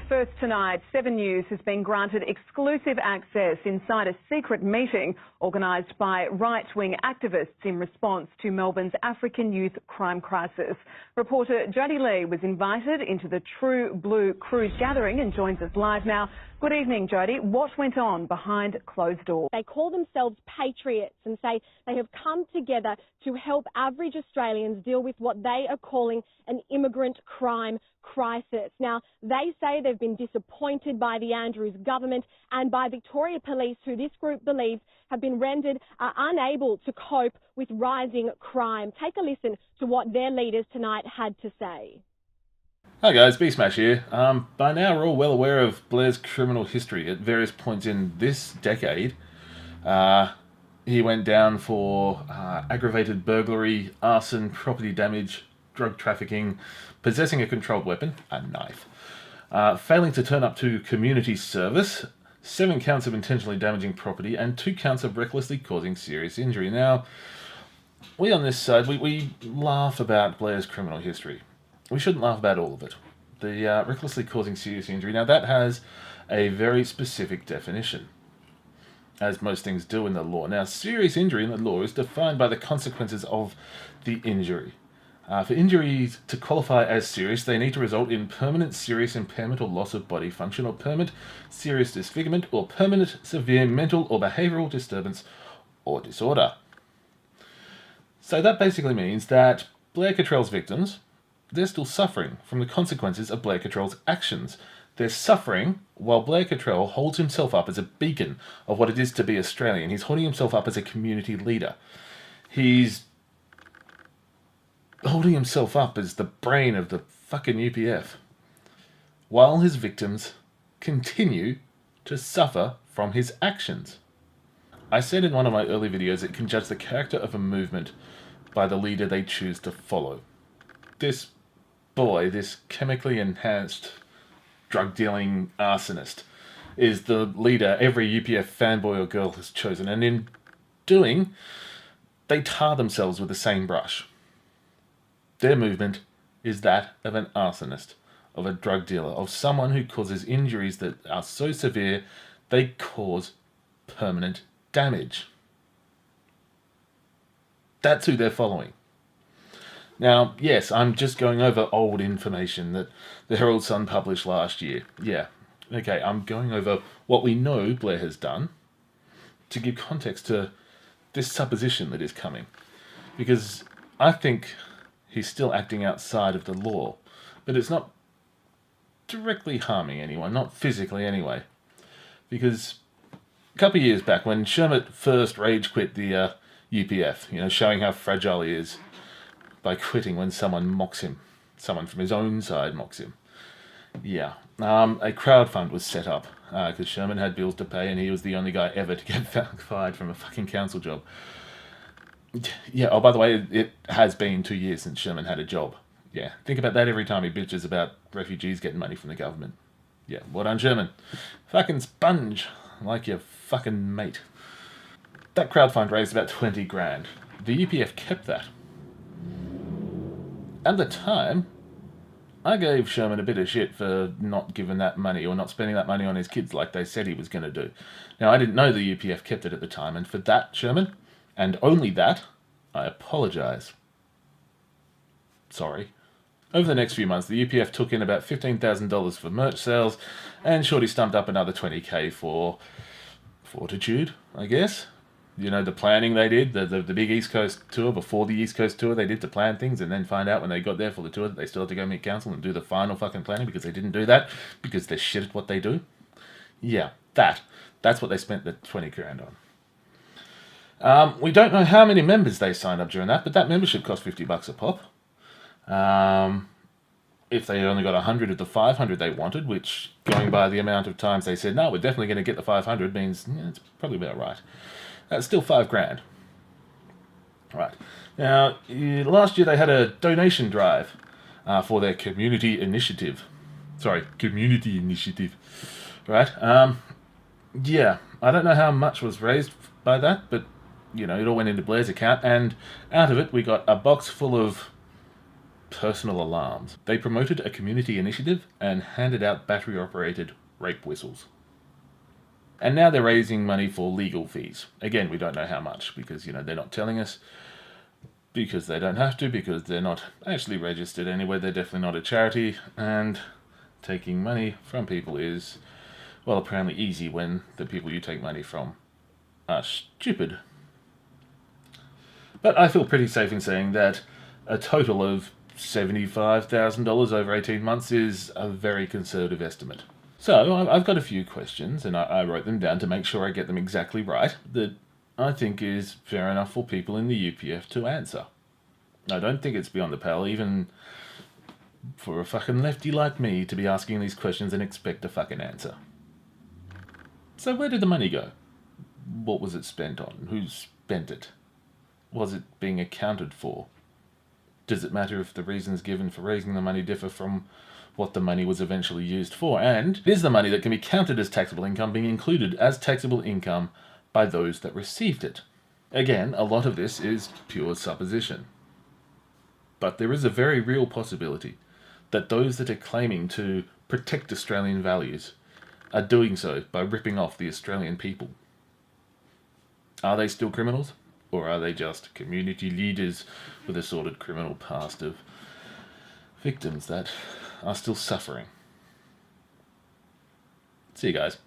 First tonight, 7 News has been granted exclusive access inside a secret meeting organised by right-wing activists in response to Melbourne's African youth crime crisis. Reporter Jodie Lee was invited into the True Blue Cruise gathering and joins us live now. Good evening, Jodie. What went on behind closed doors? They call themselves patriots and say they have come together to help average Australians deal with what they are calling an immigrant crime crisis. Now, they say they've been disappointed by the Andrews government and by Victoria Police, who this group believes have been rendered unable to cope with rising crime. Take a listen to what their leaders tonight had to say. Hi guys, B-Smash here. By now we're all well aware of Blair's criminal history. At various points in this decade, he went down for aggravated burglary, arson, property damage, drug trafficking, possessing a controlled weapon, a knife, failing to turn up to community service, 7 counts of intentionally damaging property, and 2 counts of recklessly causing serious injury. Now, we on this side, we laugh about Blair's criminal history. We shouldn't laugh about all of it. The recklessly causing serious injury, now that has a very specific definition, as most things do in the law. Now, serious injury in the law is defined by the consequences of the injury. For injuries to qualify as serious, they need to result in permanent serious impairment or loss of body function, or permanent serious disfigurement, or permanent severe mental or behavioural disturbance or disorder. So that basically means that Blair Cottrell's victims, they're still suffering from the consequences of Blair Cottrell's actions. They're suffering while Blair Cottrell holds himself up as a beacon of what it is to be Australian. He's holding himself up as a community leader. He's holding himself up as the brain of the fucking UPF, while his victims continue to suffer from his actions. I said in one of my early videos it can judge the character of a movement by the leader they choose to follow. This boy, this chemically enhanced drug-dealing arsonist, is the leader every UPF fanboy or girl has chosen, and in doing, they tar themselves with the same brush. Their movement is that of an arsonist, of a drug dealer, of someone who causes injuries that are so severe they cause permanent damage. That's who they're following. Now, yes, I'm just going over old information that the Herald Sun published last year. Yeah, okay, I'm going over what we know Blair has done to give context to this supposition that is coming. Because I think he's still acting outside of the law, but it's not directly harming anyone, not physically anyway. Because a couple of years back, when Shermott first rage quit the UPF, showing how fragile he is, by quitting when someone mocks him. Someone from his own side mocks him. Yeah. A crowdfund was set up because Sherman had bills to pay and he was the only guy ever to get fired from a fucking council job. Yeah, oh, by the way, it has been 2 years since Sherman had a job. Yeah, think about that every time he bitches about refugees getting money from the government. Yeah, well done, Sherman. Fucking sponge, like your fucking mate. That crowdfund raised about 20 grand. The UPF kept that. At the time, I gave Sherman a bit of shit for not giving that money or not spending that money on his kids like they said he was going to do. Now, I didn't know the UPF kept it at the time, and for that, Sherman, and only that, I apologise. Sorry. Over the next few months, the UPF took in about $15,000 for merch sales, and Shorty stumped up another $20,000 for fortitude, I guess. The planning they did, the big East Coast tour, before the East Coast tour they did to plan things and then find out when they got there for the tour that they still had to go meet council and do the final fucking planning because they didn't do that, because they're shit at what they do. Yeah, that's what they spent the 20 grand on. We don't know how many members they signed up during that, but that membership cost $50 a pop. If they only got 100 of the 500 they wanted, which, going by the amount of times they said, no, we're definitely going to get the 500, means it's probably about right. That's still $5 grand. Right. Now, last year they had a donation drive for their community initiative. Right. Yeah, I don't know how much was raised by that, but, it all went into Blair's account, and out of it we got a box full of personal alarms. They promoted a community initiative and handed out battery-operated rape whistles. And now they're raising money for legal fees. Again, we don't know how much because, they're not telling us, because they don't have to, because they're not actually registered anywhere. They're definitely not a charity, and taking money from people is, well, apparently easy when the people you take money from are stupid. But I feel pretty safe in saying that a total of $75,000 over 18 months is a very conservative estimate. So I've got a few questions, and I wrote them down to make sure I get them exactly right, that I think is fair enough for people in the UPF to answer. I don't think it's beyond the pale, even for a fucking lefty like me, to be asking these questions and expect a fucking answer. So where did the money go? What was it spent on? Who spent it? Was it being accounted for? Does it matter if the reasons given for raising the money differ from what the money was eventually used for? And is the money that can be counted as taxable income being included as taxable income by those that received it? Again, a lot of this is pure supposition. But there is a very real possibility that those that are claiming to protect Australian values are doing so by ripping off the Australian people. Are they still criminals? Or are they just community leaders with a sordid criminal past of victims that are still suffering? See you guys.